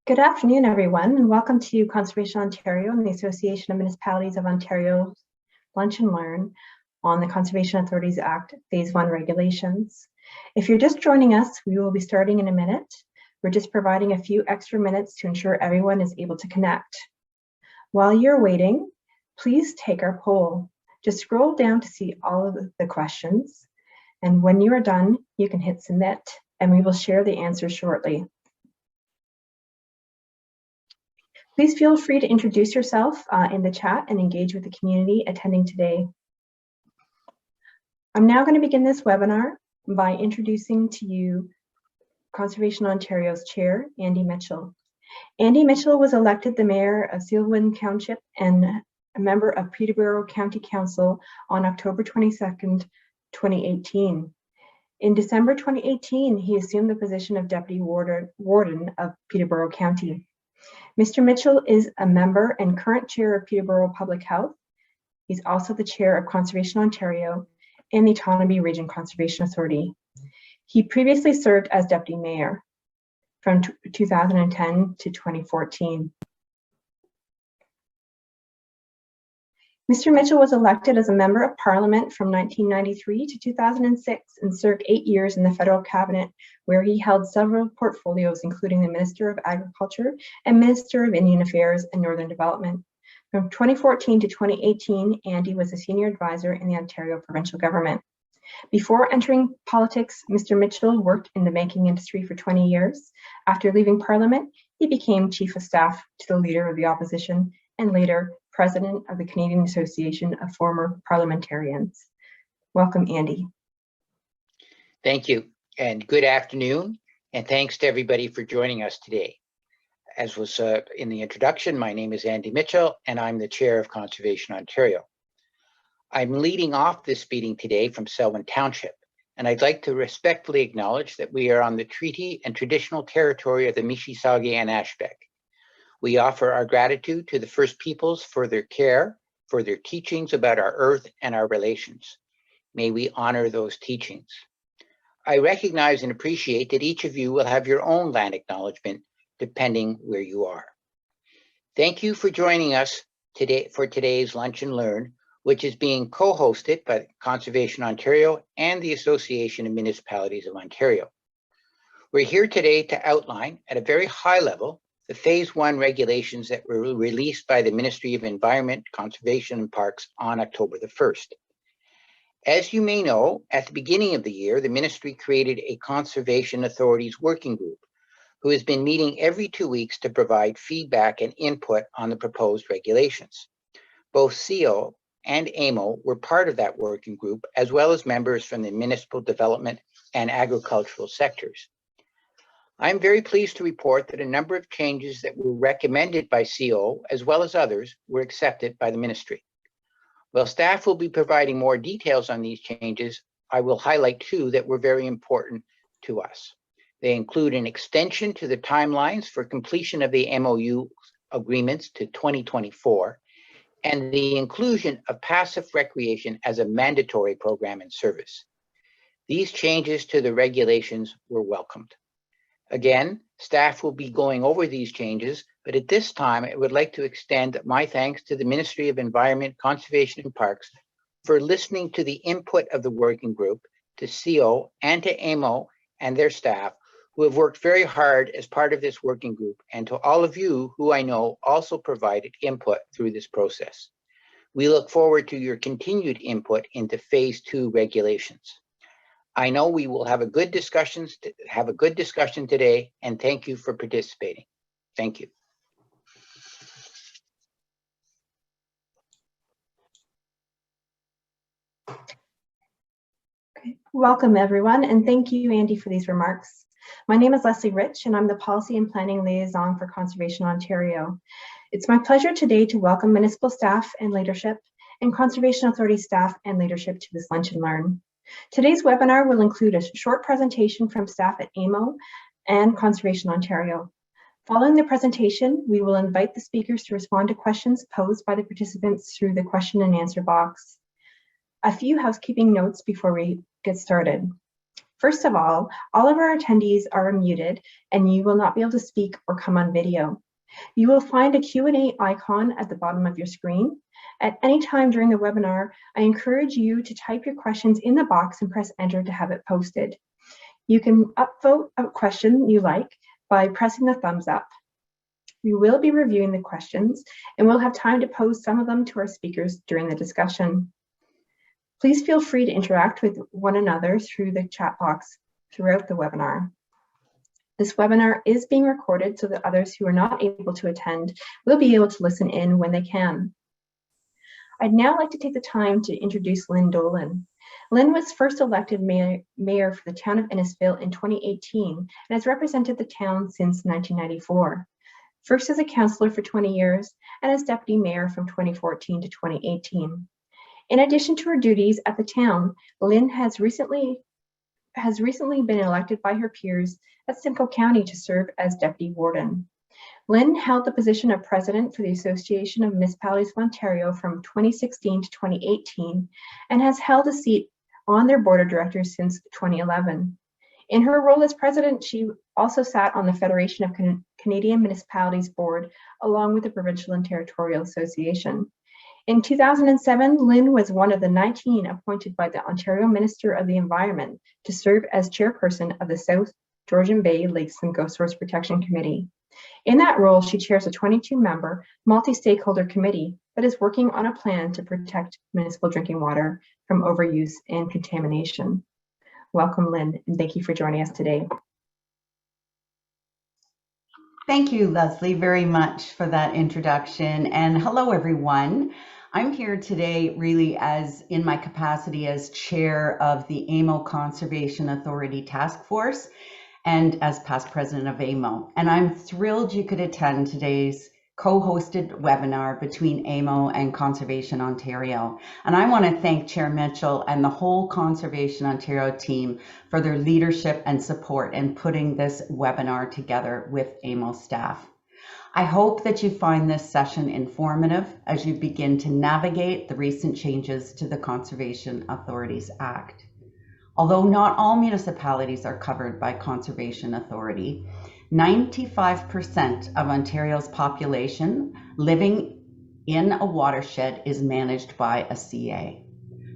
Good afternoon, everyone, and welcome to Conservation Ontario and the Association of Municipalities of Ontario Lunch and Learn on the Conservation Authorities Act Phase 1 regulations. If you're just joining us, we will be starting in a minute. We're just providing a few extra minutes to ensure everyone is able to connect. While you're waiting, please take our poll. Just scroll down to see all of the questions, and when you are done, you can hit submit, and we will share the answers shortly. Please feel free to introduce yourself in the chat and engage with the community attending today. I'm now going to begin this webinar by introducing to you Conservation Ontario's Chair, Andy Mitchell. Andy Mitchell was elected the Mayor of Sealwyn Township and a member of Peterborough County Council on October 22nd, 2018. In December 2018, he assumed the position of Deputy Warden of Peterborough County. Mr. Mitchell is a member and current chair of Peterborough Public Health. He's also the chair of Conservation Ontario and the Autonomy Region Conservation Authority. He previously served as deputy mayor from 2010 to 2014. Mr. Mitchell was elected as a member of Parliament from 1993 to 2006 and served 8 years in the federal cabinet, where he held several portfolios, including the Minister of Agriculture and Minister of Indian Affairs and Northern Development. From 2014 to 2018, Andy was a senior advisor in the Ontario provincial government. Before entering politics, Mr. Mitchell worked in the banking industry for 20 years. After leaving Parliament, he became Chief of Staff to the Leader of the Opposition and later President of the Canadian Association of Former Parliamentarians. Welcome, Andy. Thank you, and good afternoon, and thanks to everybody for joining us today. As was in the introduction, my name is Andy Mitchell, and I'm the Chair of Conservation Ontario. I'm leading off this meeting today from Sealwyn Township, and I'd like to respectfully acknowledge that we are on the treaty and traditional territory of the Mississauga and Ashbeck. We offer our gratitude to the First Peoples for their care, for their teachings about our earth and our relations. May we honor those teachings. I recognize and appreciate that each of you will have your own land acknowledgement depending where you are. Thank you for joining us today for today's Lunch and Learn, which is being co-hosted by Conservation Ontario and the Association of Municipalities of Ontario. We're here today to outline at a very high level the Phase 1 regulations that were released by the Ministry of Environment, Conservation and Parks on October the 1st. As you may know, at the beginning of the year, the ministry created a Conservation Authorities Working Group who has been meeting every 2 weeks to provide feedback and input on the proposed regulations. Both CO and AMO were part of that working group, as well as members from the municipal development and agricultural sectors. I'm very pleased to report that a number of changes that were recommended by CO, as well as others, were accepted by the ministry. While staff will be providing more details on these changes, I will highlight two that were very important to us. They include an extension to the timelines for completion of the MOU agreements to 2024, and the inclusion of passive recreation as a mandatory program and service. These changes to the regulations were welcomed. Again, staff will be going over these changes, but at this time, I would like to extend my thanks to the Ministry of Environment, Conservation and Parks for listening to the input of the working group, to CO and to AMO and their staff, who have worked very hard as part of this working group, and to all of you who I know also provided input through this process. We look forward to your continued input into Phase 2 regulations. I know we will have a good discussion today, and thank you for participating. Thank you. Okay. Welcome, everyone, and thank you, Andy, for these remarks. My name is Leslie Rich, and I'm the Policy and Planning Liaison for Conservation Ontario. It's my pleasure today to welcome municipal staff and leadership and Conservation Authority staff and leadership to this Lunch and Learn. Today's webinar will include a short presentation from staff at AMO and Conservation Ontario. Following the presentation, we will invite the speakers to respond to questions posed by the participants through the question and answer box. A few housekeeping notes before we get started. First of all of our attendees are muted and you will not be able to speak or come on video. You will find a Q&A icon at the bottom of your screen. At any time during the webinar, I encourage you to type your questions in the box and press enter to have it posted. You can upvote a question you like by pressing the thumbs up. We will be reviewing the questions and we'll have time to pose some of them to our speakers during the discussion. Please feel free to interact with one another through the chat box throughout the webinar. This webinar is being recorded so that others who are not able to attend will be able to listen in when they can. I'd now like to take the time to introduce Lynn Dolan. Lynn was first elected mayor for the town of Innisfil in 2018 and has represented the town since 1994. First as a councillor for 20 years and as deputy mayor from 2014 to 2018. In addition to her duties at the town, Lynn has recently been elected by her peers at Simcoe County to serve as deputy warden. Lynn held the position of president for the Association of Municipalities of Ontario from 2016 to 2018 and has held a seat on their board of directors since 2011. In her role as president, she also sat on the Federation of Canadian Municipalities Board along with the Provincial and Territorial Association. In 2007, Lynn was one of the 19 appointed by the Ontario Minister of the Environment to serve as chairperson of the South Georgian Bay Lakes and Ghost Source Protection Committee. In that role, she chairs a 22-member multi-stakeholder committee that is working on a plan to protect municipal drinking water from overuse and contamination. Welcome, Lynn, and thank you for joining us today. Thank you, Leslie, very much for that introduction. And hello, everyone. I'm here today really as in my capacity as chair of the AMO Conservation Authority Task Force and as past president of AMO. And I'm thrilled you could attend today's co-hosted webinar between AMO and Conservation Ontario. And I want to thank Chair Mitchell and the whole Conservation Ontario team for their leadership and support in putting this webinar together with AMO staff. I hope that you find this session informative as you begin to navigate the recent changes to the Conservation Authorities Act. Although not all municipalities are covered by Conservation Authority, 95% of Ontario's population living in a watershed is managed by a CA.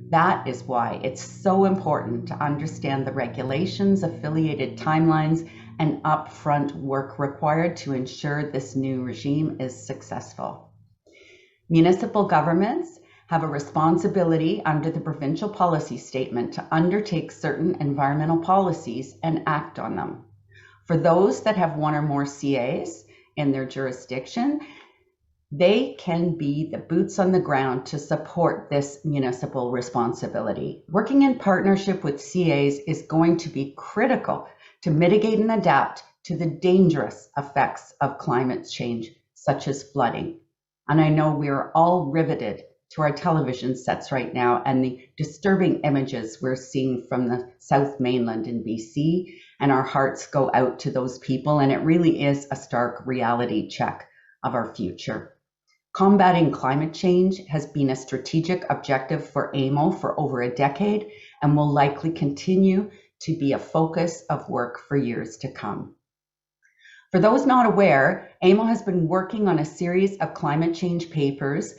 That is why it's so important to understand the regulations, affiliated timelines, and upfront work required to ensure this new regime is successful. Municipal governments have a responsibility under the provincial policy statement to undertake certain environmental policies and act on them. For those that have one or more CAs in their jurisdiction, they can be the boots on the ground to support this municipal responsibility. Working in partnership with CAs is going to be critical to mitigate and adapt to the dangerous effects of climate change, such as flooding. And I know we are all riveted to our television sets right now and the disturbing images we're seeing from the South Mainland in BC, and our hearts go out to those people, and it really is a stark reality check of our future. Combating climate change has been a strategic objective for AMO for over a decade and will likely continue to be a focus of work for years to come. For those not aware, AMO has been working on a series of climate change papers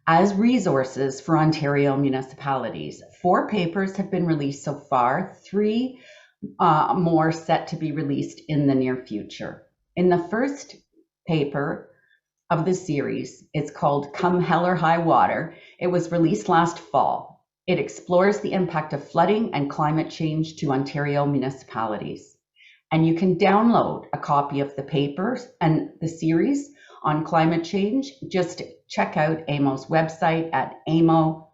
as resources for Ontario municipalities. 4 papers have been released so far, 3 more set to be released in the near future. In the first paper of the series, it's called Come Hell or High Water. It was released last fall. It explores the impact of flooding and climate change to Ontario municipalities. And you can download a copy of the papers and the series on climate change. Just check out AMO's website at amo.on.ca.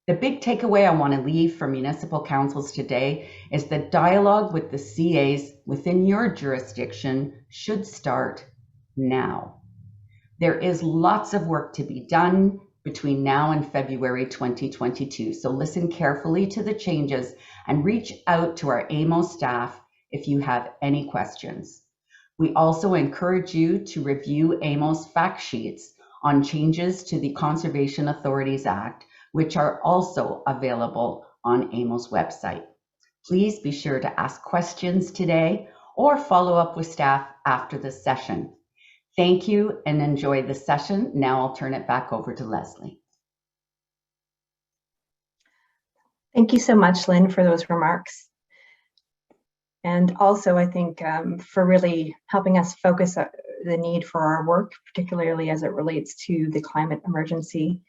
The big takeaway I want to leave for municipal councils today is that dialogue with the CAs within your jurisdiction should start now. There is lots of work to be done between now and February 2022, so listen carefully to the changes and reach out to our AMO staff if you have any questions. We also encourage you to review AMO's fact sheets on changes to the Conservation Authorities Act, which are also available on AMO's website. Please be sure to ask questions today or follow up with staff after the session. Thank you and enjoy the session. Now I'll turn it back over to Leslie. Thank you so much, Lynn, for those remarks. And also, I think, for really helping us focus the need for our work, particularly as it relates to the climate emergency.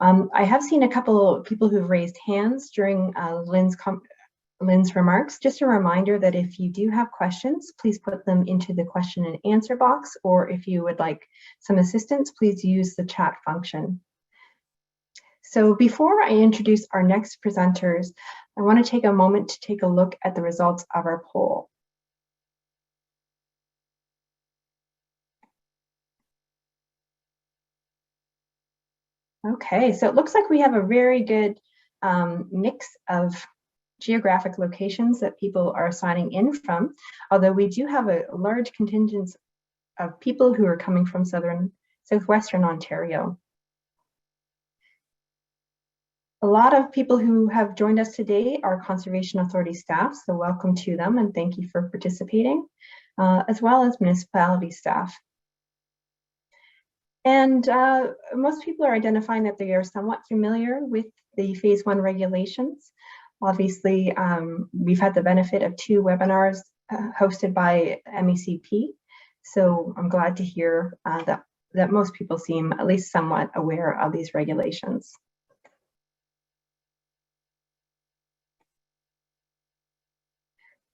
I have seen a couple of people who've raised hands during Lynn's remarks. Just a reminder that if you do have questions, please put them into the question and answer box, or if you would like some assistance, please use the chat function. So before I introduce our next presenters, I want to take a moment to take a look at the results of our poll. Okay, so it looks like we have a very good mix of geographic locations that people are signing in from, although we do have a large contingent of people who are coming from southwestern Ontario. A lot of people who have joined us today are Conservation Authority staff, so welcome to them and thank you for participating, as well as municipality staff. And most people are identifying that they are somewhat familiar with the Phase 1 regulations. Obviously, we've had the benefit of 2 webinars hosted by MECP, so I'm glad to hear that most people seem at least somewhat aware of these regulations.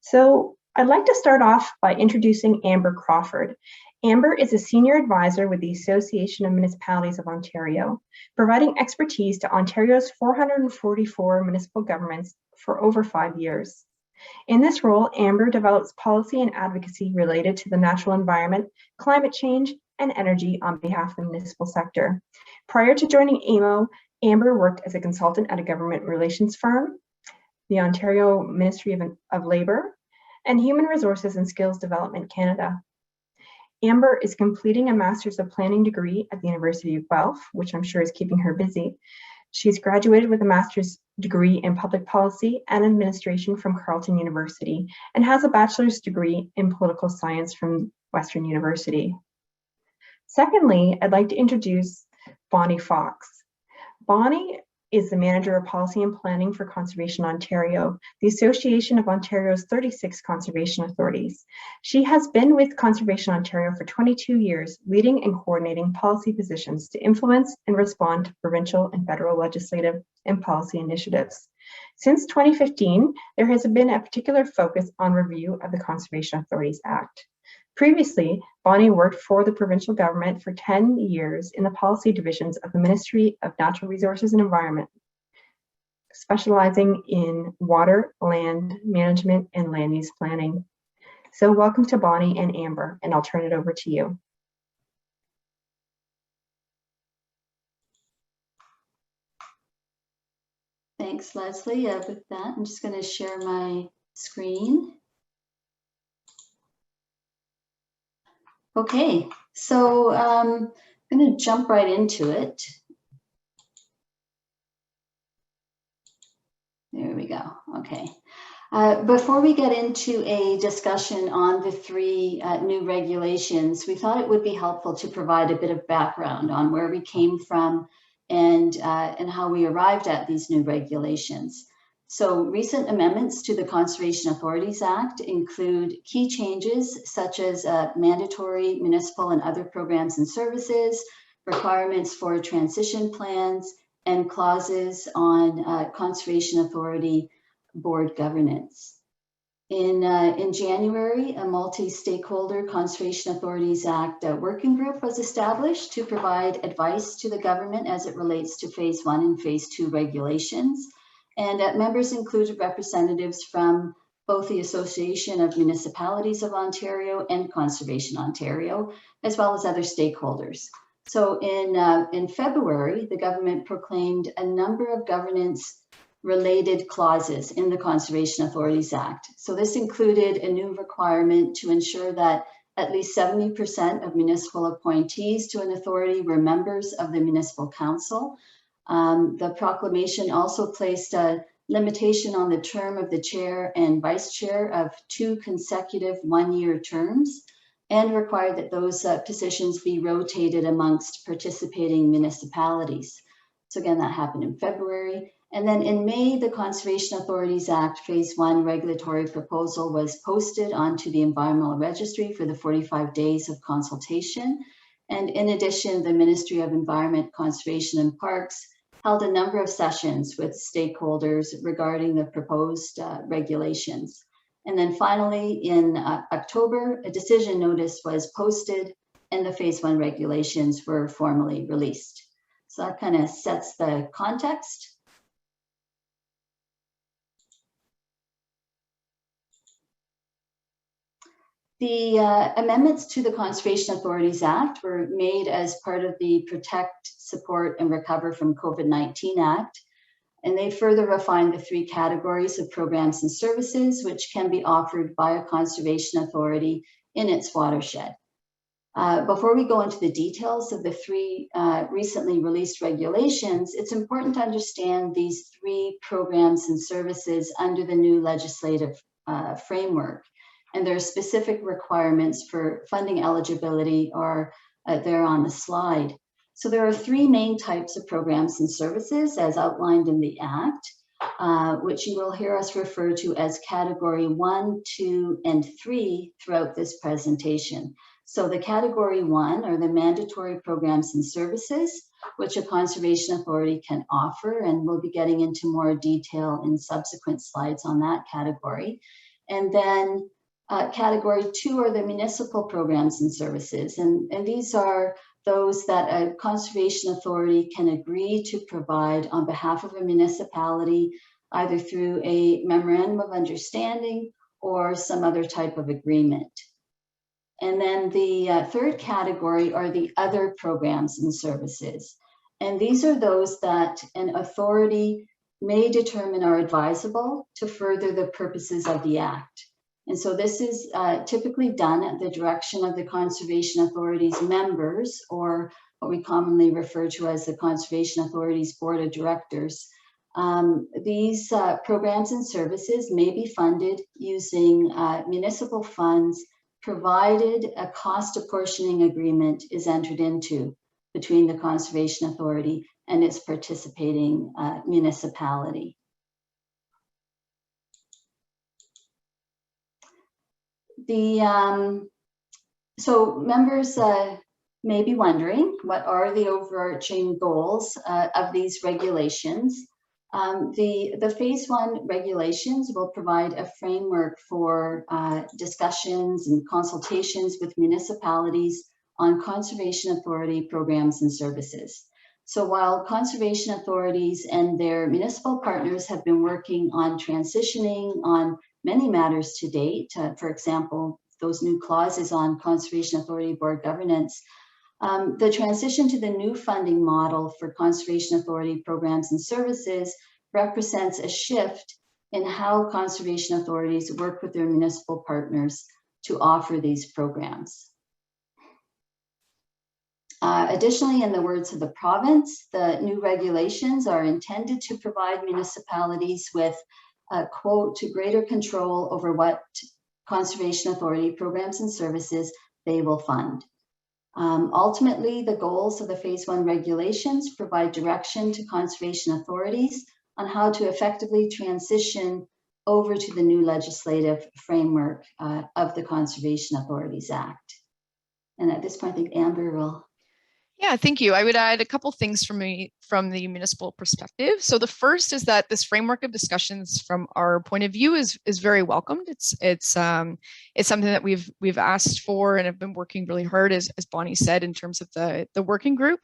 So I'd like to start off by introducing Amber Crawford. Amber is a senior advisor with the Association of Municipalities of Ontario, providing expertise to Ontario's 444 municipal governments for over 5 years. In this role, Amber develops policy and advocacy related to the natural environment, climate change, and energy on behalf of the municipal sector. Prior to joining AMO, Amber worked as a consultant at a government relations firm, the Ontario Ministry of Labour, and Human Resources and Skills Development Canada. Amber is completing a Master's of Planning degree at the University of Guelph, which I'm sure is keeping her busy. She's graduated with a master's degree in public policy and administration from Carleton University and has a bachelor's degree in political science from Western University. Secondly, I'd like to introduce Bonnie Fox. Bonnie is the Manager of Policy and Planning for Conservation Ontario, the Association of Ontario's 36 conservation authorities. She has been with Conservation Ontario for 22 years, leading and coordinating policy positions to influence and respond to provincial and federal legislative and policy initiatives. Since 2015, there has been a particular focus on review of the Conservation Authorities Act. Previously, Bonnie worked for the provincial government for 10 years in the policy divisions of the Ministry of Natural Resources and Environment, specializing in water, land management, and land use planning. So welcome to Bonnie and Amber, and I'll turn it over to you. Thanks, Leslie. With that, I'm just going to share my screen. Okay, so I'm going to jump right into it. There we go. Okay. Before we get into a discussion on the 3 new regulations, we thought it would be helpful to provide a bit of background on where we came from and how we arrived at these new regulations. So recent amendments to the Conservation Authorities Act include key changes such as mandatory municipal and other programs and services, requirements for transition plans, and clauses on Conservation Authority board governance. In January, a multi-stakeholder Conservation Authorities Act working group was established to provide advice to the government as it relates to Phase 1 and Phase 2 regulations. And members included representatives from both the Association of Municipalities of Ontario and Conservation Ontario, as well as other stakeholders. So in February, the government proclaimed a number of governance-related clauses in the Conservation Authorities Act. So this included a new requirement to ensure that at least 70% of municipal appointees to an authority were members of the municipal council. The proclamation also placed a limitation on the term of the chair and vice chair of 2 consecutive one-year terms, and required that those positions be rotated amongst participating municipalities. So again, that happened in February. And then in May, the Conservation Authorities Act Phase 1 regulatory proposal was posted onto the Environmental Registry for the 45 days of consultation. And in addition, the Ministry of Environment, Conservation and Parks held a number of sessions with stakeholders regarding the proposed regulations. And then finally, in October, a decision notice was posted and the Phase 1 regulations were formally released. So that kind of sets the context. The amendments to the Conservation Authorities Act were made as part of the Protect, Support, and Recover from COVID-19 Act, and they further refined the 3 categories of programs and services which can be offered by a conservation authority in its watershed. Before we go into the details of the 3 recently released regulations, it's important to understand these 3 programs and services under the new legislative framework. And there are specific requirements for funding eligibility are there on the slide. So there are 3 main types of programs and services as outlined in the Act, which you will hear us refer to as Category 1, 2, and 3 throughout this presentation. So the Category 1 are the mandatory programs and services, which a conservation authority can offer, and we'll be getting into more detail in subsequent slides on that category. And then Category 2 are the municipal programs and services, and these are those that a conservation authority can agree to provide on behalf of a municipality, either through a memorandum of understanding or some other type of agreement. And then the third category are the other programs and services. And these are those that an authority may determine are advisable to further the purposes of the Act. And so this is typically done at the direction of the Conservation Authority's members, or what we commonly refer to as the Conservation Authority's Board of Directors. These programs and services may be funded using municipal funds, provided a cost apportioning agreement is entered into between the Conservation Authority and its participating municipality. So members may be wondering, what are the overarching goals of these regulations? The Phase 1 regulations will provide a framework for discussions and consultations with municipalities on conservation authority programs and services. So while conservation authorities and their municipal partners have been working on transitioning on many matters to date, for example, those new clauses on Conservation Authority Board governance, the transition to the new funding model for Conservation Authority programs and services represents a shift in how conservation authorities work with their municipal partners to offer these programs. Additionally, in the words of the province, the new regulations are intended to provide municipalities with quote, to greater control over what conservation authority programs and services they will fund. Ultimately, the goals of the Phase 1 regulations provide direction to conservation authorities on how to effectively transition over to the new legislative framework of the Conservation Authorities Act. And at this point, I think Amber will. Yeah, thank you. I would add a couple things from the municipal perspective. So the first is that this framework of discussions from our point of view is very welcomed. It's something that we've asked for and have been working really hard, as Bonnie said, in terms of the working group.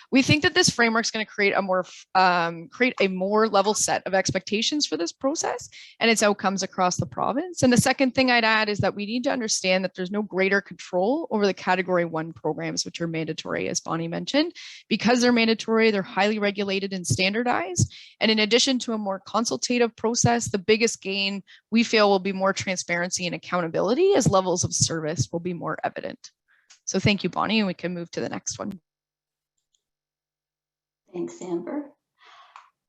We think that this framework is going to create a more level set of expectations for this process and its outcomes across the province. And the second thing I'd add is that we need to understand that there's no greater control over the Category 1 programs, which are mandatory, as Bonnie mentioned. Because they're mandatory, they're highly regulated and standardized. And in addition to a more consultative process, the biggest gain we feel will be more transparency and accountability, as levels of service will be more evident. So thank you, Bonnie, and we can move to the next one. Thanks, Amber.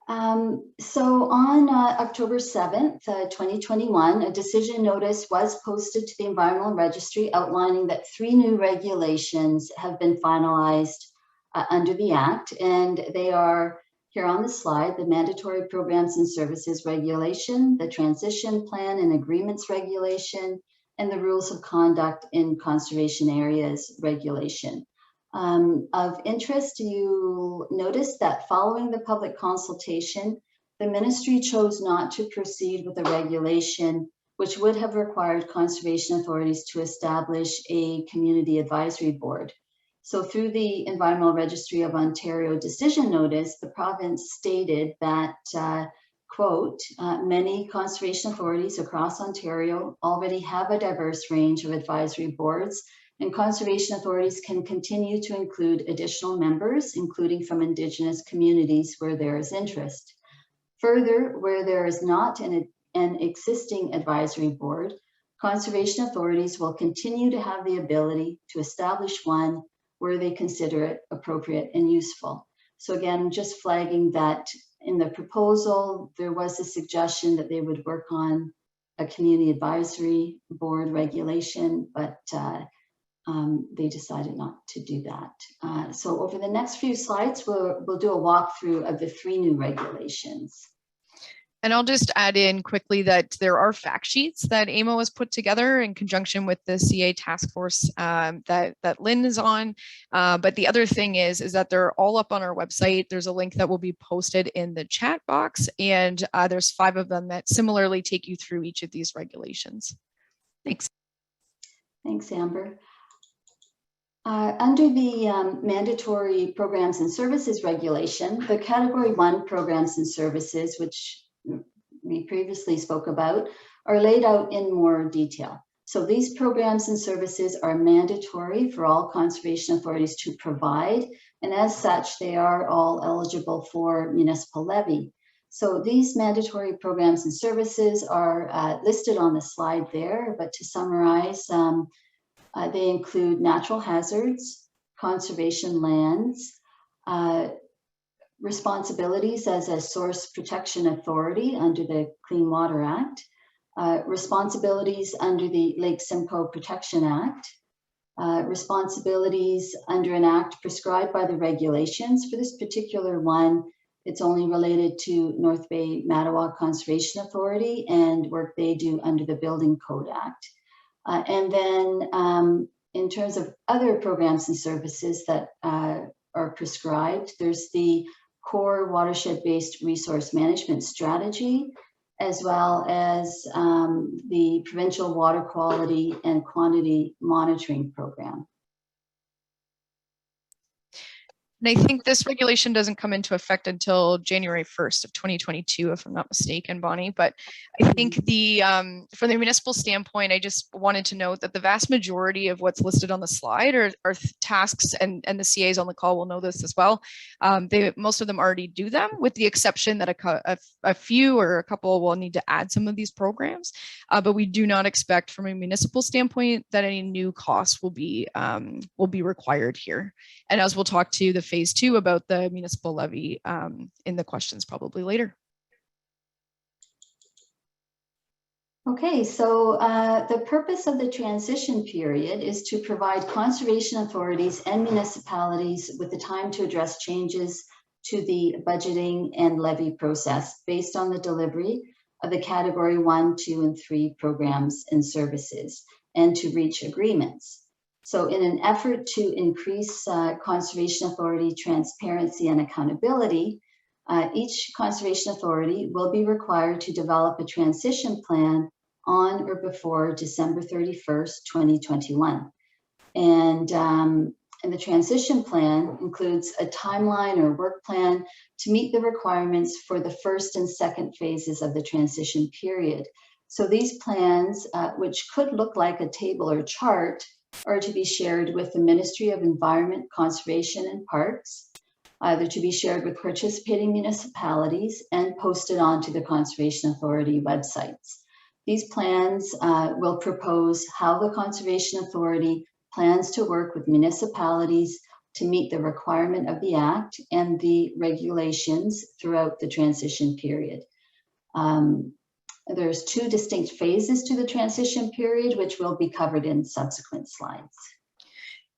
So on October 7th, 2021, a decision notice was posted to the Environmental Registry outlining that 3 new regulations have been finalized under the Act, and they are here on the slide: the Mandatory Programs and Services Regulation, the Transition Plan and Agreements Regulation, and the Rules of Conduct in Conservation Areas Regulation. Of interest, you notice that following the public consultation, the ministry chose not to proceed with a regulation which would have required conservation authorities to establish a community advisory board. So through the Environmental Registry of Ontario decision notice, the province stated that, quote, many conservation authorities across Ontario already have a diverse range of advisory boards, and conservation authorities can continue to include additional members, including from Indigenous communities where there is interest. Further, where there is not an existing advisory board, conservation authorities will continue to have the ability to establish one where they consider it appropriate and useful. So again, just flagging that in the proposal, there was a suggestion that they would work on a community advisory board regulation, but they decided not to do that. So over the next few slides, we'll do a walkthrough of the 3 new regulations. And I'll just add in quickly that there are fact sheets that AMO has put together in conjunction with the CA task force that Lynn is on. But the other thing is that they're all up on our website. There's a link that will be posted in the chat box, and there's 5 of them that similarly take you through each of these regulations. Thanks. Thanks, Amber. Under the Mandatory Programs and Services Regulation, the Category 1 programs and services, which we previously spoke about, are laid out in more detail. So these programs and services are mandatory for all conservation authorities to provide, and as such, they are all eligible for municipal levy. So these mandatory programs and services are listed on the slide there, but to summarize, they include natural hazards, conservation lands, responsibilities as a source protection authority under the Clean Water Act, responsibilities under the Lake Simcoe Protection Act, responsibilities under an act prescribed by the regulations. For this particular one, it's only related to North Bay Mattawa Conservation Authority and work they do under the Building Code Act. And then in terms of other programs and services that are prescribed, there's the core watershed-based resource management strategy, as well as the provincial water quality and quantity monitoring program. And I think this regulation doesn't come into effect until January 1st of 2022, if I'm not mistaken, Bonnie. But I think from the municipal standpoint, I just wanted to note that the vast majority of what's listed on the slide are tasks, and the CAs on the call will know this as well. Most of them already do them, with the exception that a few or a couple will need to add some of these programs. But we do not expect, from a municipal standpoint, that any new costs will be required here. And as we'll talk to the phase 2 about the municipal levy in the questions probably later. Okay, so the purpose of the transition period is to provide conservation authorities and municipalities with the time to address changes to the budgeting and levy process based on the delivery of the Category 1, 2, and 3 programs and services, and to reach agreements. So in an effort to increase conservation authority transparency and accountability, each conservation authority will be required to develop a transition plan on or before December 31st, 2021. And the transition plan includes a timeline or work plan to meet the requirements for the first and second phases of the transition period. So these plans, which could look like a table or chart, are to be shared with the Ministry of Environment, Conservation and Parks, either to be shared with participating municipalities and posted onto the Conservation Authority websites. These plans will propose how the Conservation Authority plans to work with municipalities to meet the requirement of the Act and the regulations throughout the transition period. There's 2 distinct phases to the transition period, which will be covered in subsequent slides.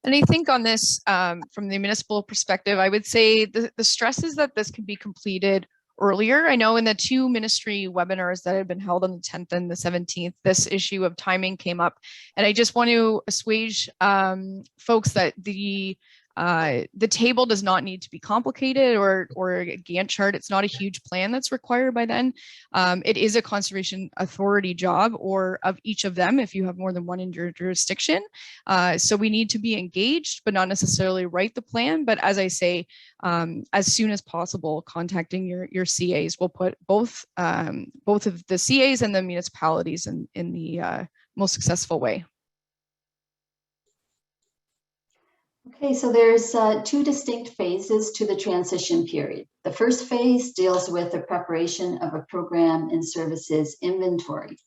And I think on this, from the municipal perspective, I would say the stress is that this can be completed earlier. I know in the 2 ministry webinars that had been held on the 10th and the 17th, this issue of timing came up. And I just want to assuage folks that the table does not need to be complicated or a Gantt chart. It's not a huge plan that's required by then. It is a conservation authority job, or of each of them if you have more than one in your jurisdiction. So we need to be engaged, but not necessarily write the plan. But as I say, as soon as possible, contacting your CAs will put both of the CAs and the municipalities in the most successful way. Okay, so there's 2 distinct phases to the transition period. The first phase deals with the preparation of a program and services inventory.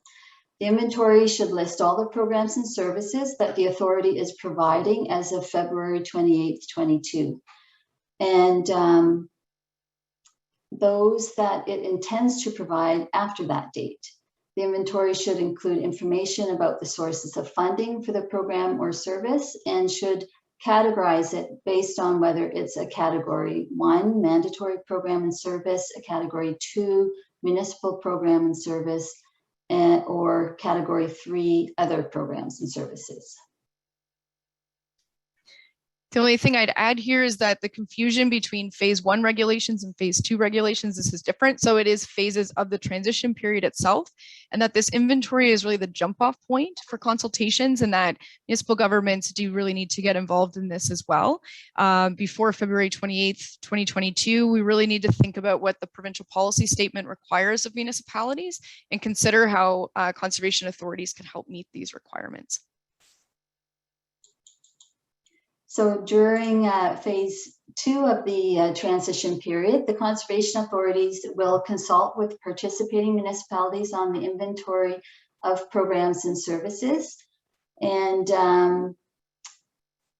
The inventory should list all the programs and services that the authority is providing as of February 28th, 22, and those that it intends to provide after that date. The inventory should include information about the sources of funding for the program or service, and should categorize it based on whether it's a category 1 mandatory program and service, a category 2 municipal program and service, or category 3 other programs and services. The only thing I'd add here is that the confusion between phase 1 regulations and phase 2 regulations, this is different. So it is phases of the transition period itself, and that this inventory is really the jump off point for consultations, and that municipal governments do really need to get involved in this as well. Before February 28th, 2022, we really need to think about what the provincial policy statement requires of municipalities and consider how conservation authorities can help meet these requirements. So during phase 2 of the transition period, the conservation authorities will consult with participating municipalities on the inventory of programs and services. And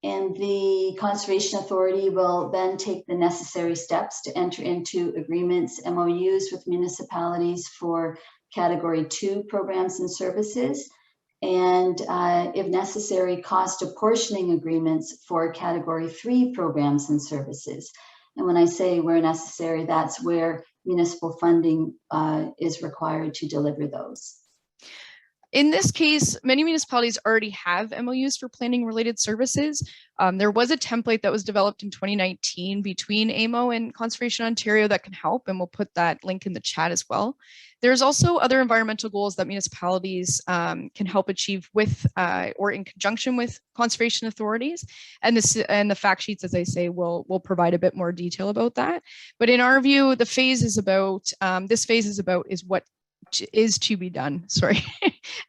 the conservation authority will then take the necessary steps to enter into agreements, MOUs with municipalities for category 2 programs and services, and if necessary, cost apportioning agreements for category 3 programs and services. And when I say where necessary, that's where municipal funding is required to deliver those. In this case, many municipalities already have MOUs for planning related services. There was a template that was developed in 2019 between AMO and Conservation Ontario that can help, and we'll put that link in the chat as well. There's also other environmental goals that municipalities can help achieve with or in conjunction with conservation authorities. And the fact sheets, as I say, will provide a bit more detail about that. But in our view, the phase is about, this phase is about what is to be done, sorry.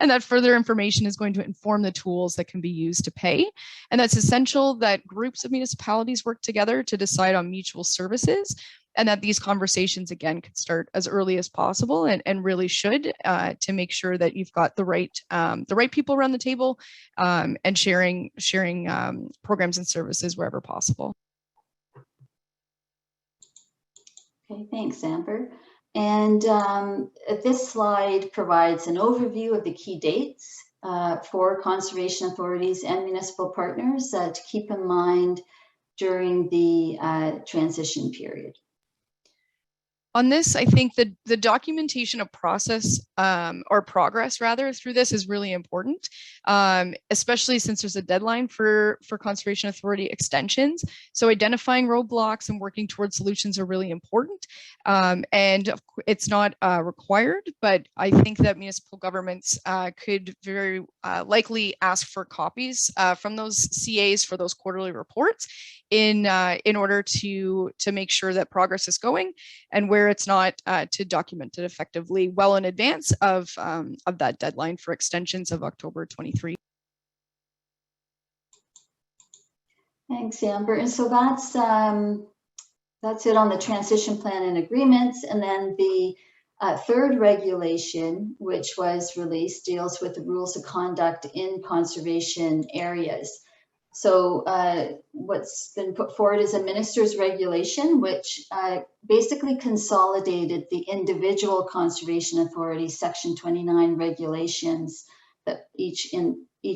And that further information is going to inform the tools that can be used to pay. And that's essential that groups of municipalities work together to decide on mutual services, and that these conversations, again, can start as early as possible, and really should, to make sure that you've got the right people around the table, and sharing programs and services wherever possible. Okay, thanks, Amber. And this slide provides an overview of the key dates for conservation authorities and municipal partners to keep in mind during the transition period. On this, I think that the documentation of process or progress rather through this is really important, especially since there's a deadline for Conservation Authority extensions. So identifying roadblocks and working towards solutions are really important. And it's not required, but I think that municipal governments could very likely ask for copies from those CAs for those quarterly reports in order to make sure that progress is going, and where it's not, to document it effectively well in advance of that deadline for extensions of October 23. Thanks, Amber. And so that's it on the transition plan and agreements. And then the third regulation, which was released, deals with the rules of conduct in conservation areas. So what's been put forward is a minister's regulation, which basically consolidated the individual conservation authorities Section 29 regulations that each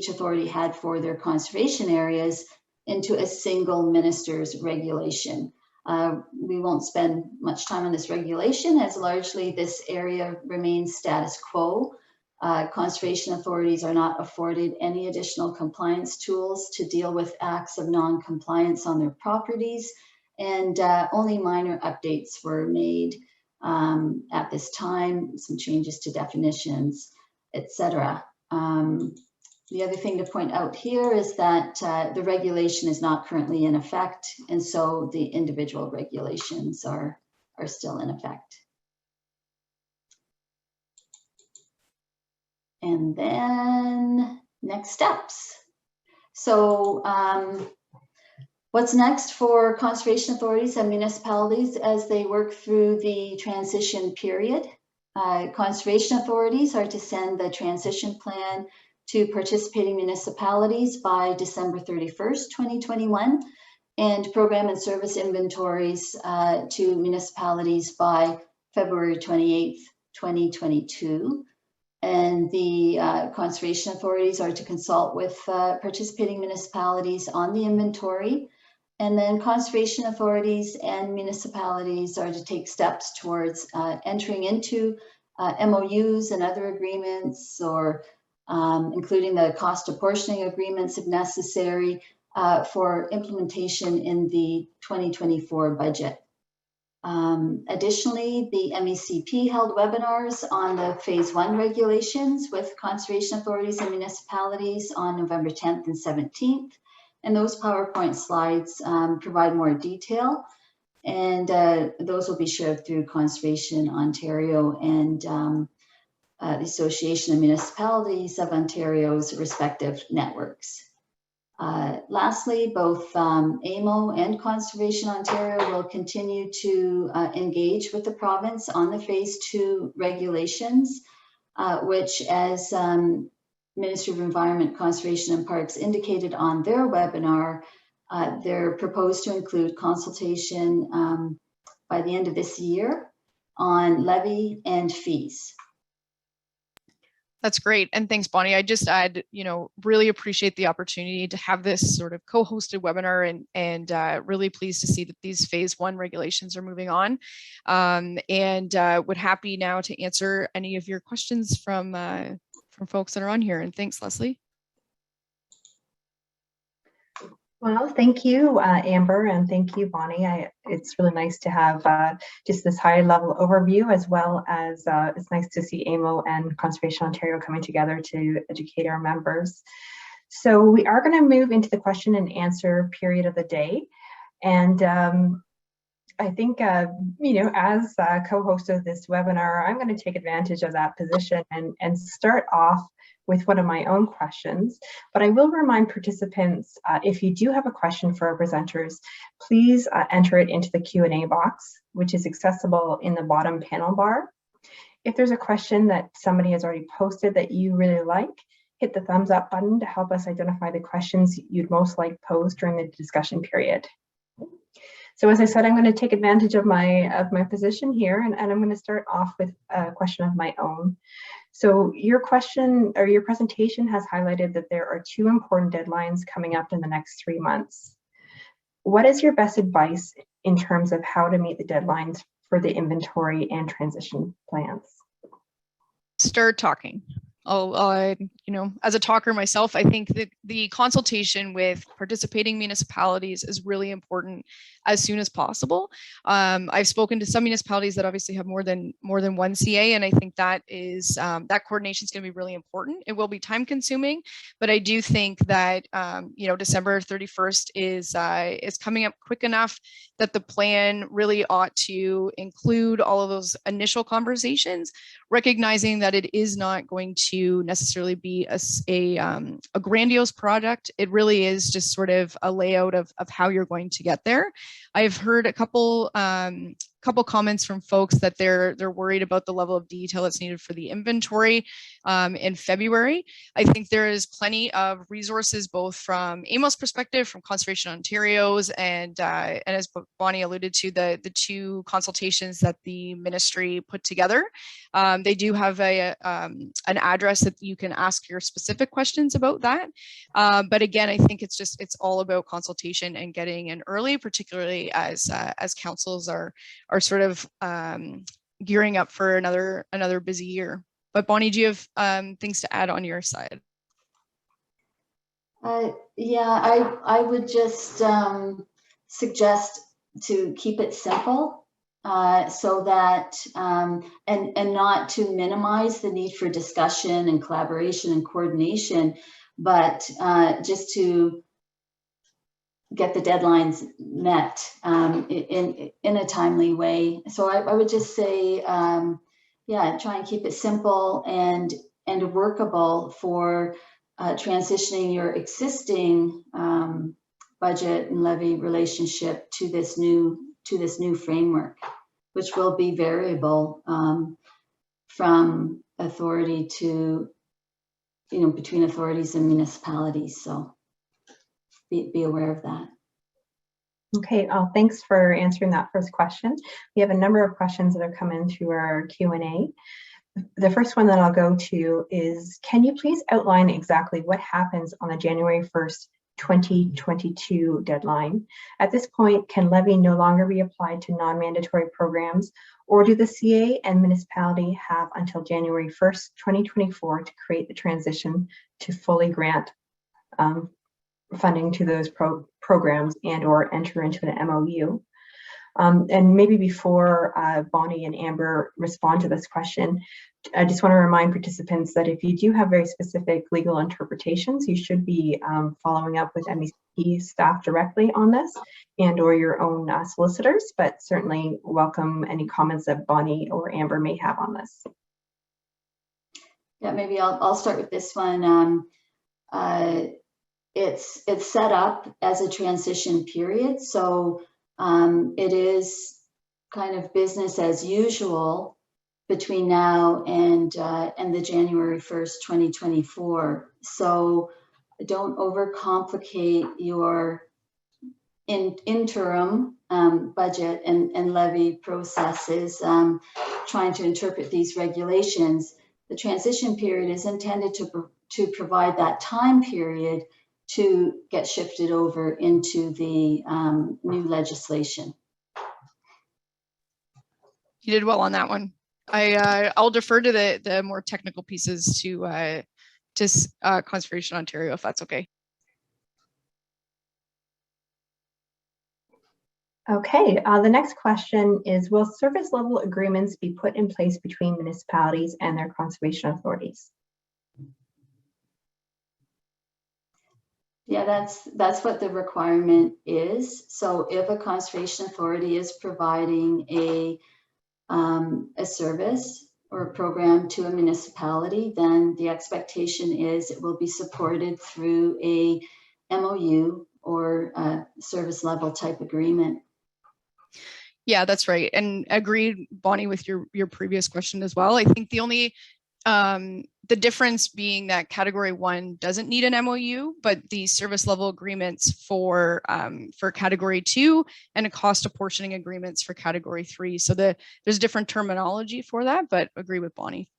authority had for their conservation areas into a single minister's regulation. We won't spend much time on this regulation, as largely this area remains status quo. Conservation authorities are not afforded any additional compliance tools to deal with acts of non-compliance on their properties, and only minor updates were made at this time, some changes to definitions, etc. The other thing to point out here is that the regulation is not currently in effect, and so the individual regulations are still in effect. And then next steps. So what's next for conservation authorities and municipalities as they work through the transition period? Conservation authorities are to send the transition plan to participating municipalities by December 31st, 2021, and program and service inventories to municipalities by February 28th, 2022. And the conservation authorities are to consult with participating municipalities on the inventory. And then conservation authorities and municipalities are to take steps towards entering into MOUs and other agreements, or including the cost apportioning agreements if necessary for implementation in the 2024 budget. Additionally, the MECP held webinars on the Phase 1 regulations with conservation authorities and municipalities on November 10th and 17th. And those PowerPoint slides provide more detail, and those will be shared through Conservation Ontario and the Association of Municipalities of Ontario's respective networks. Lastly, both AMO and Conservation Ontario will continue to engage with the province on the Phase 2 regulations, which, as Ministry of Environment, Conservation and Parks indicated on their webinar, they're proposed to include consultation by the end of this year on levy and fees. That's great. And thanks, Bonnie. I just add, really appreciate the opportunity to have this sort of co-hosted webinar, and really pleased to see that these Phase 1 regulations are moving on. And would happy now to answer any of your questions from folks that are on here. And thanks, Leslie. Well, thank you, Amber, and thank you, Bonnie. It's really nice to have just this high-level overview, as well as it's nice to see AMO and Conservation Ontario coming together to educate our members. So we are going to move into the question and answer period of the day. And I think, as co-host of this webinar, I'm going to take advantage of that position and start off with one of my own questions, but I will remind participants, if you do have a question for our presenters, please enter it into the Q&A box, which is accessible in the bottom panel bar. If there's a question that somebody has already posted that you really like, hit the thumbs up button to help us identify the questions you'd most like posed during the discussion period. So as I said, I'm going to take advantage of my position here, and I'm going to start off with a question of my own. So your question or your presentation has highlighted that there are 2 important deadlines coming up in the next 3 months. What is your best advice in terms of how to meet the deadlines for the inventory and transition plans? Start talking. As a talker myself, I think that the consultation with participating municipalities is really important as soon as possible. I've spoken to some municipalities that obviously have more than one CA, and I think that is that coordination is going to be really important. It will be time consuming, but I do think that December 31st is coming up quick enough that the plan really ought to include all of those initial conversations, recognizing that it is not going to necessarily be a grandiose project. It really is just sort of a layout of how you're going to get there. I've heard a couple couple comments from folks that they're worried about the level of detail that's needed for the inventory in February. I think there is plenty of resources, both from AMO's perspective, from Conservation Ontario's, and as Bonnie alluded to, the two consultations that the ministry put together. They do have an address that you can ask your specific questions about that. But again, I think it's all about consultation and getting in early, particularly as councils are sort of gearing up for another busy year. But Bonnie, do you have things to add on your side? Yeah, I would just suggest to keep it simple, so that and not to minimize the need for discussion and collaboration and coordination, but just to get the deadlines met in a timely way. So I would just say, yeah, try and keep it simple and workable for transitioning your existing budget and levy relationship to this new framework, which will be variable from authority to, between authorities and municipalities. So be aware of that. Okay, thanks for answering that first question. We have a number of questions that have come in through our Q&A. The first one that I'll go to is, can you please outline exactly what happens on the January 1st, 2022 deadline? At this point, can levy no longer be applied to non-mandatory programs, or do the CA and municipality have until January 1st, 2024 to create the transition to fully grant funding to those programs and or enter into an MOU? And maybe before Bonnie and Amber respond to this question, I just want to remind participants that if you do have very specific legal interpretations, you should be following up with MECP staff directly on this and or your own solicitors, but certainly welcome any comments that Bonnie or Amber may have on this. Yeah, maybe I'll start with this one. It's set up as a transition period, so it is kind of business as usual between now and the January 1st, 2024. So don't overcomplicate your interim budget and levy processes trying to interpret these regulations. The transition period is intended to provide that time period to get shifted over into the new legislation. You did well on that one. I'll defer to the more technical pieces to Conservation Ontario, if that's okay. Okay, the next question is, will service level agreements be put in place between municipalities and their conservation authorities? Yeah, that's what the requirement is. So if a conservation authority is providing a service or a program to a municipality, then the expectation is it will be supported through a MOU or a service level type agreement. Yeah, that's right. And agreed, Bonnie, with your previous question as well. I think the only the difference being that Category 1 doesn't need an MOU, but the service level agreements for Category 2 and a cost apportioning agreements for Category 3. So there's different terminology for that, but agree with Bonnie.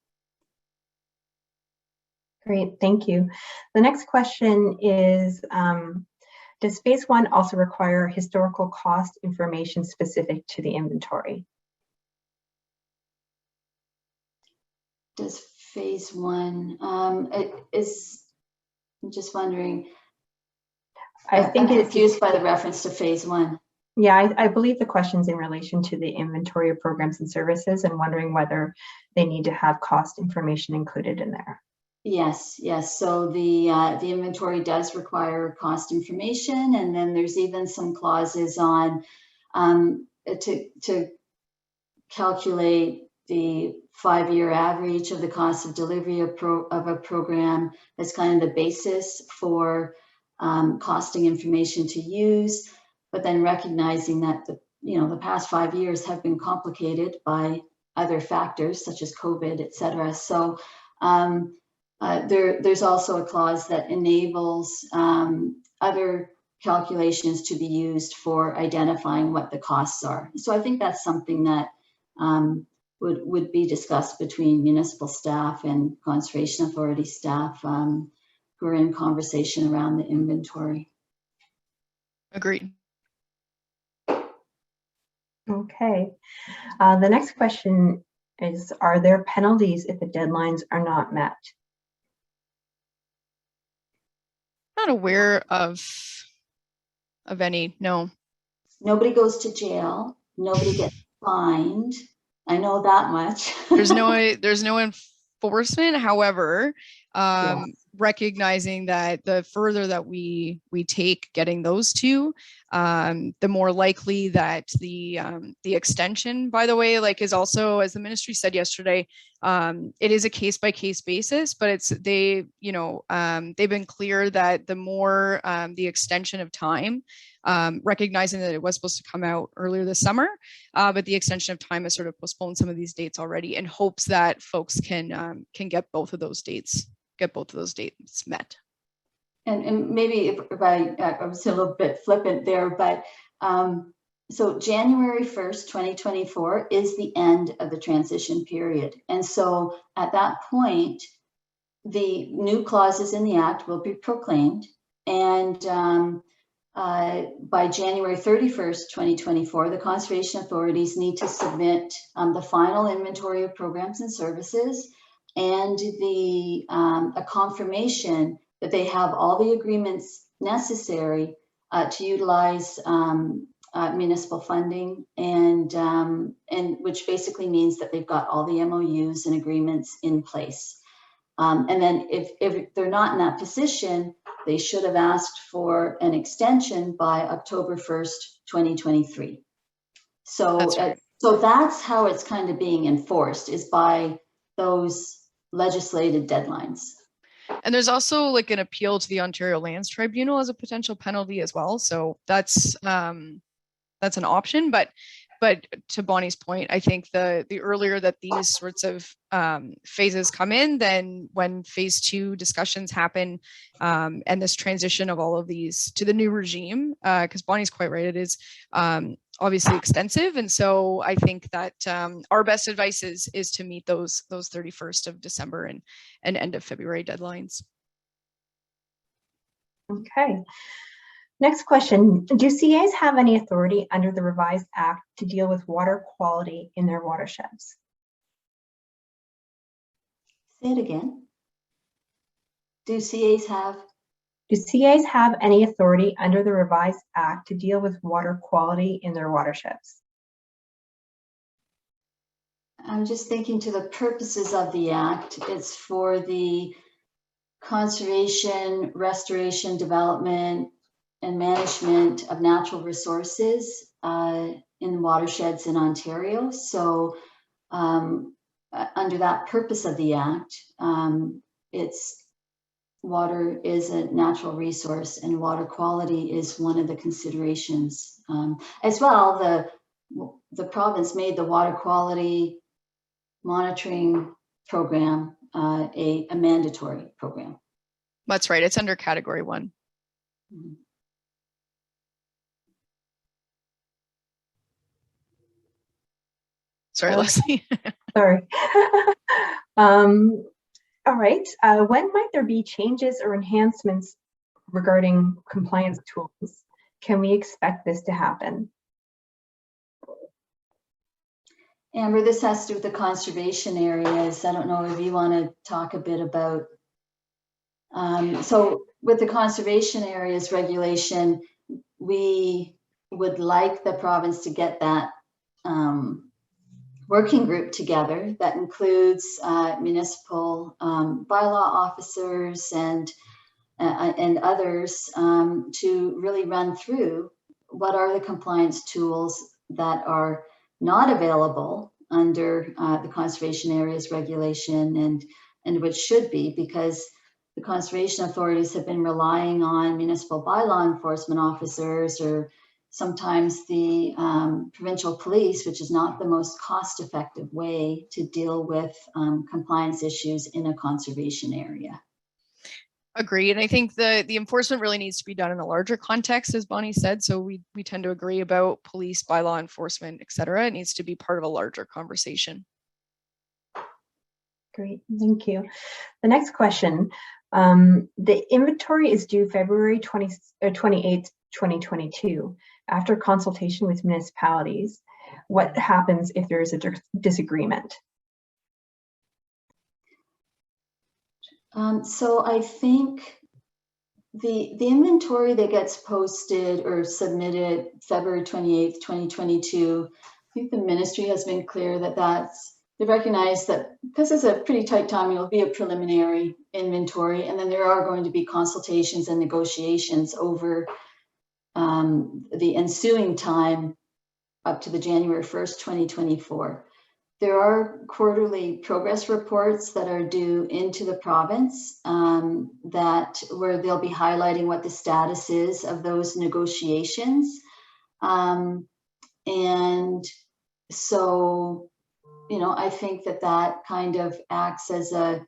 Great, thank you. The next question is, does Phase 1 also require historical cost information specific to the inventory? Does Phase 1, I'm just wondering. I think I'm confused by the reference to Phase 1. Yeah, I believe the question's in relation to the inventory of programs and services and wondering whether they need to have cost information included in there. Yes. So the inventory does require cost information, and then there's even some clauses on to calculate the 5-year average of the cost of delivery of a program as kind of the basis for costing information to use, but then recognizing that the past 5 years have been complicated by other factors such as COVID, et cetera. So there's also a clause that enables other calculations to be used for identifying what the costs are. So I think that's something that would be discussed between municipal staff and conservation authority staff who are in conversation around the inventory. Agreed. Okay. The next question is, are there penalties if the deadlines are not met? Not aware of any, no. Nobody goes to jail. Nobody gets fined. I know that much. There's no enforcement. However, recognizing that the further that we take getting those two, the more likely that the extension, by the way, like is also, as the ministry said yesterday, it is a case by case basis, but they've been clear that the more the extension of time, recognizing that it was supposed to come out earlier this summer, but the extension of time has sort of postponed some of these dates already in hopes that folks can get both of those dates met. And maybe if I was a little bit flippant there, but so January 1st, 2024 is the end of the transition period. And so at that point, the new clauses in the Act will be proclaimed. And by January 31st, 2024, the conservation authorities need to submit the final inventory of programs and services and a confirmation that they have all the agreements necessary to utilize municipal funding, and which basically means that they've got all the MOUs and agreements in place. And then if they're not in that position, they should have asked for an extension by October 1st, 2023. So that's right. So that's how it's kind of being enforced, is by those legislated deadlines. And there's also like an appeal to the Ontario Lands Tribunal as a potential penalty as well. So that's an option, but to Bonnie's point, I think the earlier that these sorts of phases come in, then when phase 2 discussions happen, and this transition of all of these to the new regime, because Bonnie's quite right, it is obviously extensive. And so I think that our best advice is to meet those 31st of December and end of February deadlines. Okay. Next question, do CAs have any authority under the revised Act to deal with water quality in their watersheds? Say it again. Do CAs have any authority under the revised Act to deal with water quality in their watersheds? I'm just thinking, to the purposes of the Act, it's for the conservation, restoration, development, and management of natural resources in watersheds in Ontario. So under that purpose of the Act, water is a natural resource, and water quality is one of the considerations. As well, the province made the water quality monitoring program a mandatory program. That's right, it's under Category 1. Mm-hmm. Sorry, Leslie. Sorry. All right. When might there be changes or enhancements regarding compliance tools? Can we expect this to happen? Amber, this has to do with the conservation areas. I don't know if you want to talk a bit about. So with the conservation areas regulation, we would like the province to get that working group together that includes municipal bylaw officers and others to really run through what are the compliance tools that are not available under the conservation areas regulation, and which should be, because the conservation authorities have been relying on municipal bylaw enforcement officers or sometimes the provincial police, which is not the most cost-effective way to deal with compliance issues in a conservation area. Agree. And I think the enforcement really needs to be done in a larger context, as Bonnie said. So we tend to agree about police, bylaw enforcement, et cetera. It needs to be part of a larger conversation. Great, thank you. The next question, the inventory is due February 28th, 2022. After consultation with municipalities, what happens if there is a disagreement? So I think the inventory that gets posted or submitted February 28th, 2022, I think the ministry has been clear that they recognize that because it's a pretty tight time, it'll be a preliminary inventory, and then there are going to be consultations and negotiations over the ensuing time up to the January 1st, 2024. There are quarterly progress reports that are due into the province where they'll be highlighting what the status is of those negotiations. And so, I think that kind of acts as a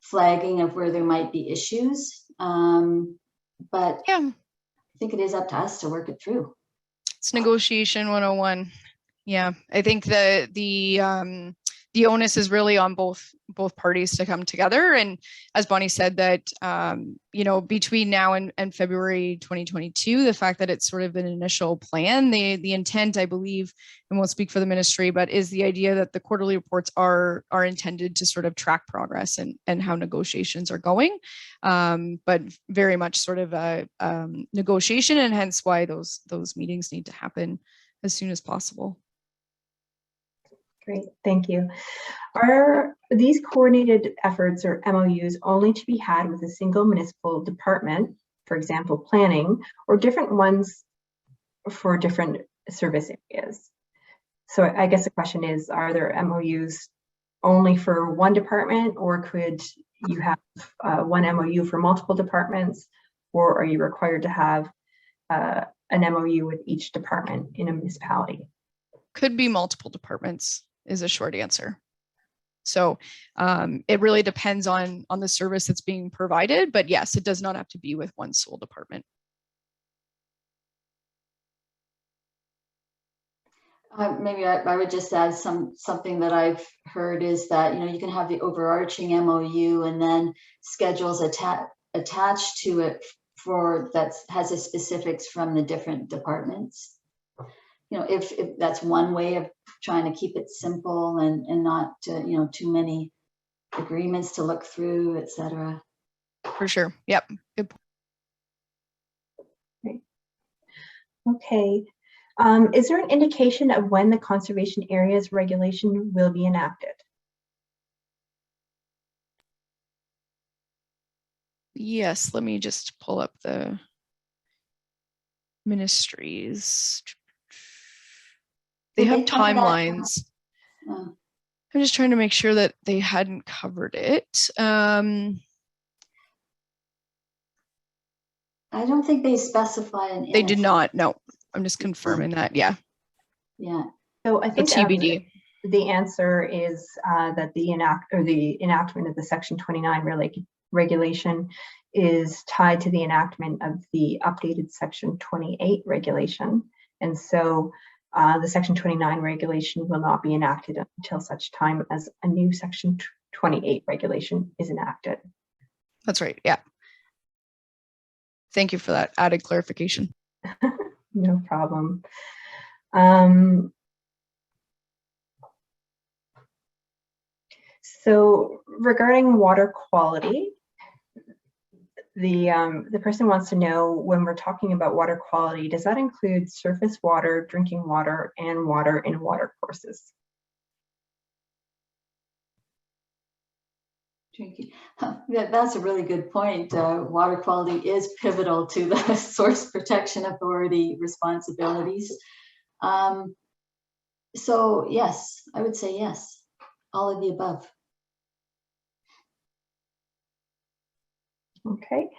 flagging of where there might be issues. But yeah, I think it is up to us to work it through. It's negotiation 101. Yeah, I think the onus is really on both parties to come together. And as Bonnie said, that between now and February 2022, the fact that it's sort of an initial plan, the intent, I believe, and won't speak for the ministry, but is the idea that the quarterly reports are intended to sort of track progress and how negotiations are going, but very much sort of a negotiation, and hence why those meetings need to happen as soon as possible. Great, thank you. Are these coordinated efforts or MOUs only to be had with a single municipal department, for example, planning, or different ones for different service areas? So I guess the question is, are there MOUs only for one department, or could you have one MOU for multiple departments, or are you required to have an MOU with each department in a municipality? Could be multiple departments is a short answer. So it really depends on the service that's being provided, but yes, it does not have to be with one sole department. Maybe I would just add something that I've heard is that you can have the overarching MOU and then schedules attached to it that has the specifics from the different departments. If that's one way of trying to keep it simple and not too many agreements to look through, etc. For sure. Yep. Good point. Great. Okay. Is there an indication of when the conservation areas regulation will be enacted? Yes, let me just pull up the ministries. They have timelines. I'm just trying to make sure that they hadn't covered it. I don't think they specify an. They did not. No, I'm just confirming that. Yeah. Yeah. So I think TBD. The answer is that the enactment of the Section 29 regulation is tied to the enactment of the updated Section 28 regulation, and so the Section 29 regulation will not be enacted until such time as a new Section 28 regulation is enacted. That's right. Yeah. Thank you for that added clarification. No problem. So regarding water quality, the person wants to know, when we're talking about water quality, does that include surface water, drinking water, and water in water courses? Drinking. That's a really good point. Water quality is pivotal to the Source Protection Authority responsibilities. So yes, I would say yes, all of the above. Okay.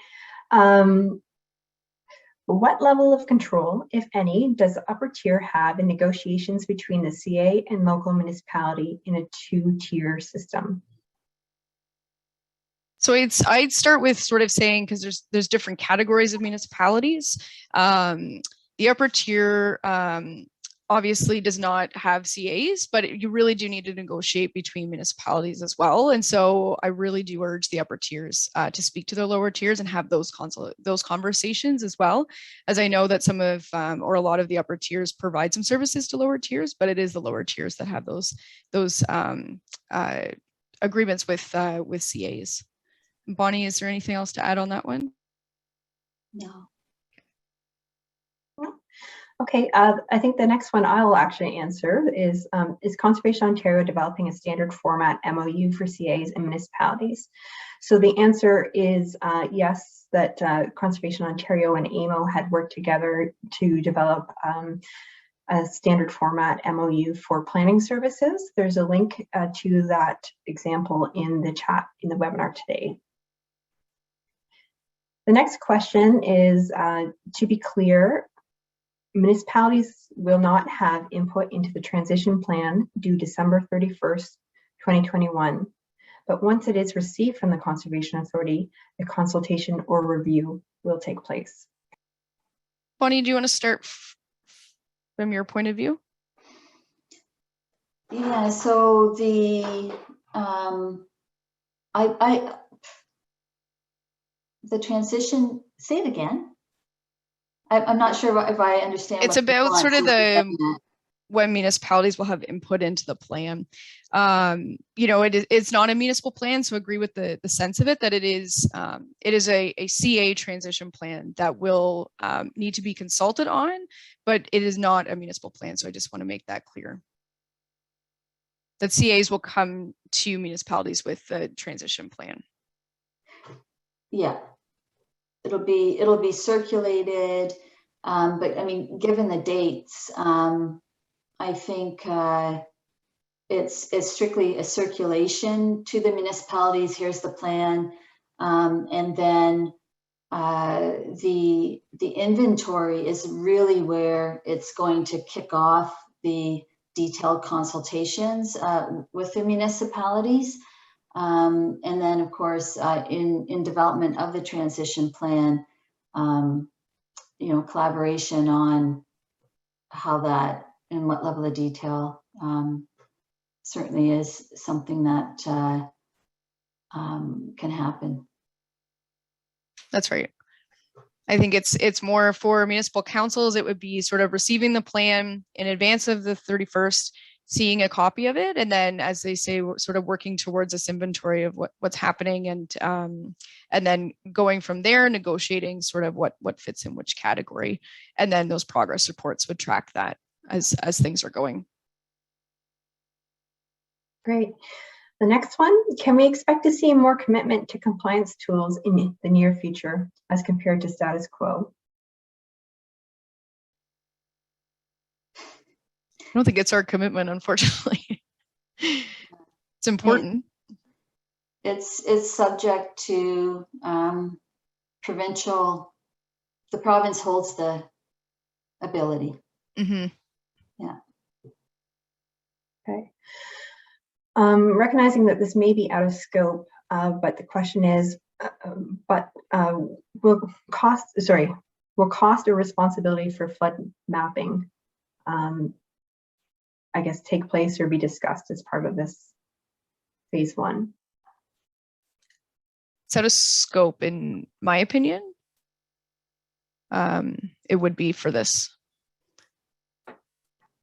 What level of control, if any, does the upper tier have in negotiations between the CA and local municipality in a two-tier system? So I'd start with sort of saying, because there's different categories of municipalities. The upper tier obviously does not have CAs, but you really do need to negotiate between municipalities as well. And so I really do urge the upper tiers to speak to the lower tiers and have those conversations as well, as I know that some of or a lot of the upper tiers provide some services to lower tiers, but it is the lower tiers that have those agreements with CAs. Bonnie, is there anything else to add on that one? No. Okay, I think the next one I'll actually answer is Conservation Ontario developing a standard format MOU for CAs and municipalities? So the answer is yes, that Conservation Ontario and AMO had worked together to develop a standard format MOU for planning services. There's a link to that example in the chat in the webinar today. The next question is, to be clear, municipalities will not have input into the transition plan due December 31st, 2021. But once it is received from the Conservation Authority, the consultation or review will take place. Bonnie, do you want to start from your point of view? Yeah, so the the transition, say it again. I'm not sure if I understand. It's about sort of when municipalities will have input into the plan. You know, it's not a municipal plan, so agree with the sense of it, that it is a CA transition plan that will need to be consulted on, but it is not a municipal plan. So I just want to make that clear. That CAs will come to municipalities with the transition plan. Yeah, it'll be circulated, but I mean, given the dates, I think it's strictly a circulation to the municipalities. Here's the plan, and then the inventory is really where it's going to kick off the detailed consultations with the municipalities. And then, of course, in development of the transition plan, you know, collaboration on how that and what level of detail certainly is something that can happen. That's right. I think it's more for municipal councils. It would be sort of receiving the plan in advance of the 31st, seeing a copy of it, and then, as they say, we're sort of working towards this inventory of what's happening, and then going from there, negotiating sort of what fits in which category, and then those progress reports would track that as things are going. Great. The next one, can we expect to see more commitment to compliance tools in the near future as compared to status quo? I don't think it's our commitment, unfortunately. It's important. It's subject to provincial. The province holds the ability. Mm-hmm. Yeah. Okay. Recognizing that this may be out of scope, but the question is, will cost or responsibility for flood mapping, I guess, take place or be discussed as part of this phase one? It's out of scope, in my opinion. It would be for this.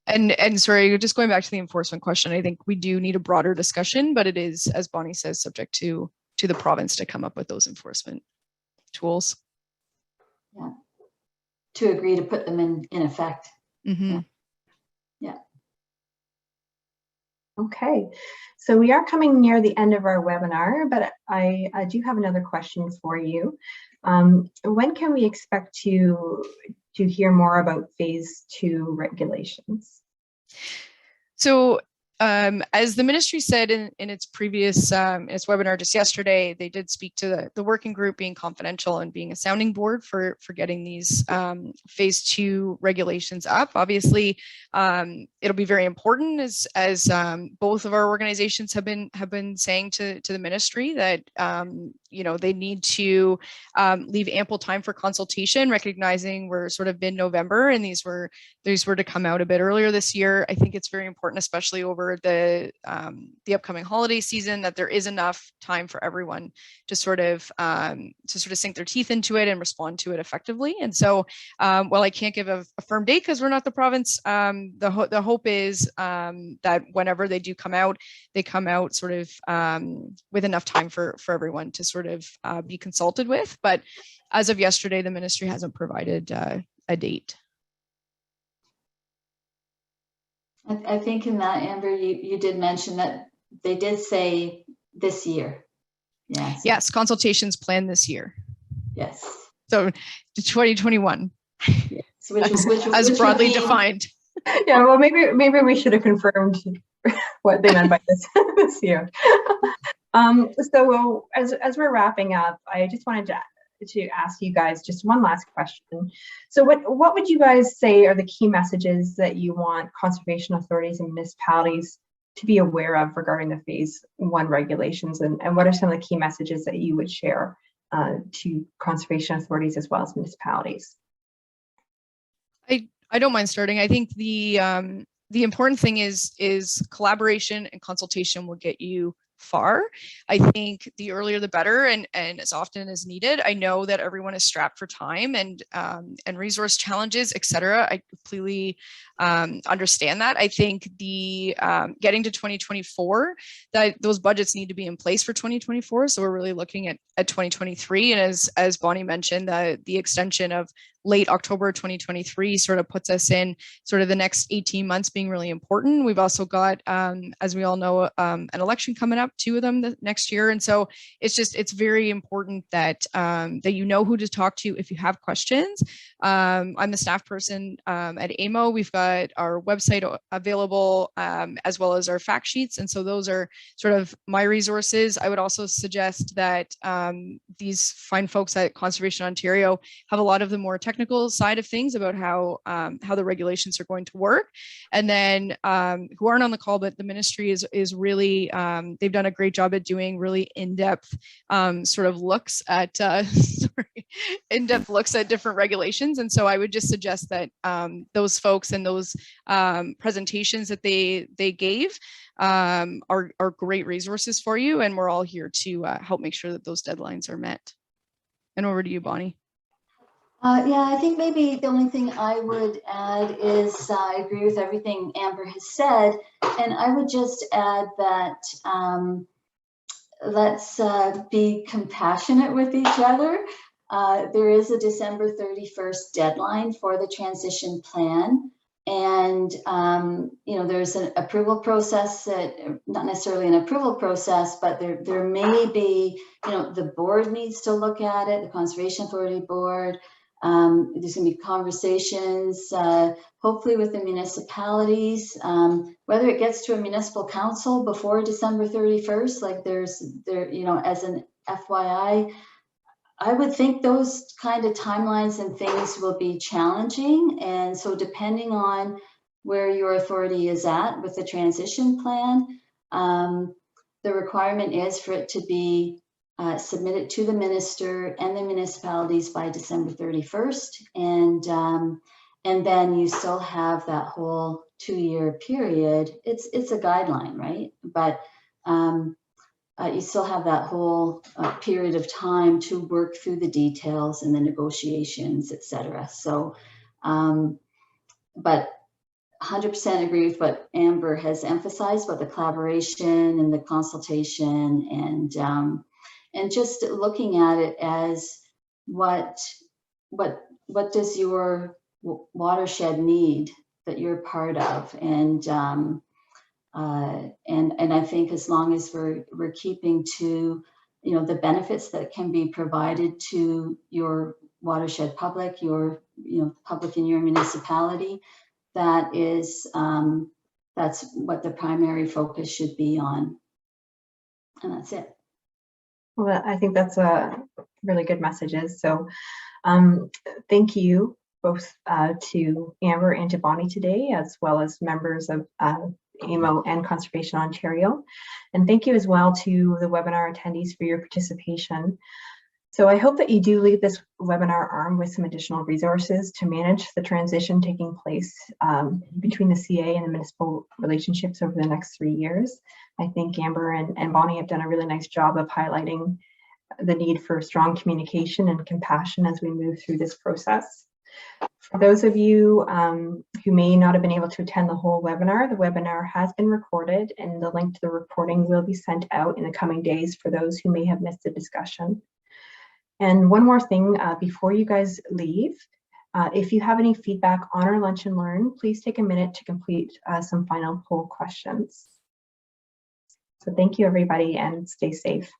And sorry, just going back to the enforcement question, I think we do need a broader discussion, but it is, as Bonnie says, subject to the province to come up with those enforcement tools. Yeah. To agree to put them in effect. Mm-hmm. Yeah. Okay, so we are coming near the end of our webinar, but I do have another question for you. When can we expect to hear more about phase 2 regulations? So As the ministry said in its previous its webinar just yesterday, they did speak to the working group being confidential and being a sounding board for getting these phase 2 regulations up. Obviously, it'll be very important as both of our organizations have been saying to the ministry that they need to leave ample time for consultation, recognizing we're sort of mid-November and these were to come out a bit earlier this year. I think it's very important, especially over the upcoming holiday season, that there is enough time for everyone to sort of sink their teeth into it and respond to it effectively. And so, while I can't give a firm date because we're not the province, the hope is that whenever they do come out, they come out sort of with enough time for everyone to sort of be consulted with. But as of yesterday, the ministry hasn't provided a date. I think in that, Amber, you did mention that they did say this year. Yes. Yes, consultations planned this year. Yes. So 2021. Yes. Which as broadly defined. Yeah, well, maybe we should have confirmed what they meant by this year. So as we're wrapping up, I just wanted to ask you guys just one last question. So what would you guys say are the key messages that you want conservation authorities and municipalities to be aware of regarding the phase 1 regulations, and what are some of the key messages that you would share to conservation authorities as well as municipalities? I don't mind starting. I think the important thing is collaboration and consultation will get you far. I think the earlier the better, and as often as needed. I know that everyone is strapped for time and resource challenges, etc. I completely understand that. I think the getting to 2024, that those budgets need to be in place for 2024. So we're really looking at 2023, and as Bonnie mentioned, the extension of late October 2023 sort of puts us in sort of the next 18 months being really important. We've also got, as we all know, an election coming up, 2 of them next year. And so it's very important that you know who to talk to if you have questions. I'm the staff person at AMO. We've got our website available as well as our fact sheets. And so those are sort of my resources. I would also suggest that these fine folks at Conservation Ontario have a lot of the more technical side of things about how the regulations are going to work. And then who aren't on the call, but the ministry is really, they've done a great job at doing really in-depth sort of looks at in-depth looks at different regulations. And so I would just suggest that those folks and those presentations that they gave are great resources for you. And we're all here to help make sure that those deadlines are met. And over to you, Bonnie. Yeah, I think maybe the only thing I would add is I agree with everything Amber has said. And I would just add that let's be compassionate with each other. There is a December 31st deadline for the transition plan. And, there's an approval process, not necessarily an approval process, but there may be, the board needs to look at it, the Conservation Authority board. There's going to be conversations, hopefully with the municipalities, whether it gets to a municipal council before December 31st, like as an FYI, I would think those kind of timelines and things will be challenging. And so depending on where your authority is at with the transition plan, the requirement is for it to be submitted to the minister and the municipalities by December 31st. And then you still have that whole 2-year period. It's a guideline, right? But you still have that whole period of time to work through the details and the negotiations, etc. So, but 100% agree with what Amber has emphasized about the collaboration and the consultation, and just looking at it as what does your watershed need that you're part of, and I think as long as we're keeping to the benefits that can be provided to your watershed public, your public in your municipality, that is that's what the primary focus should be on. And that's it. Well, I think that's a really good messages. So thank you both to Amber and to Bonnie today, as well as members of AMO and Conservation Ontario. And thank you as well to the webinar attendees for your participation. So I hope that you do leave this webinar armed with some additional resources to manage the transition taking place between the CA and the municipal relationships over the next 3 years. I think Amber and Bonnie have done a really nice job of highlighting the need for strong communication and compassion as we move through this process. For those of you who may not have been able to attend the whole webinar, the webinar has been recorded and the link to the recording will be sent out in the coming days for those who may have missed the discussion. And one more thing before you guys leave, if you have any feedback on our Lunch and Learn, please take a minute to complete some final poll questions. So thank you everybody and stay safe.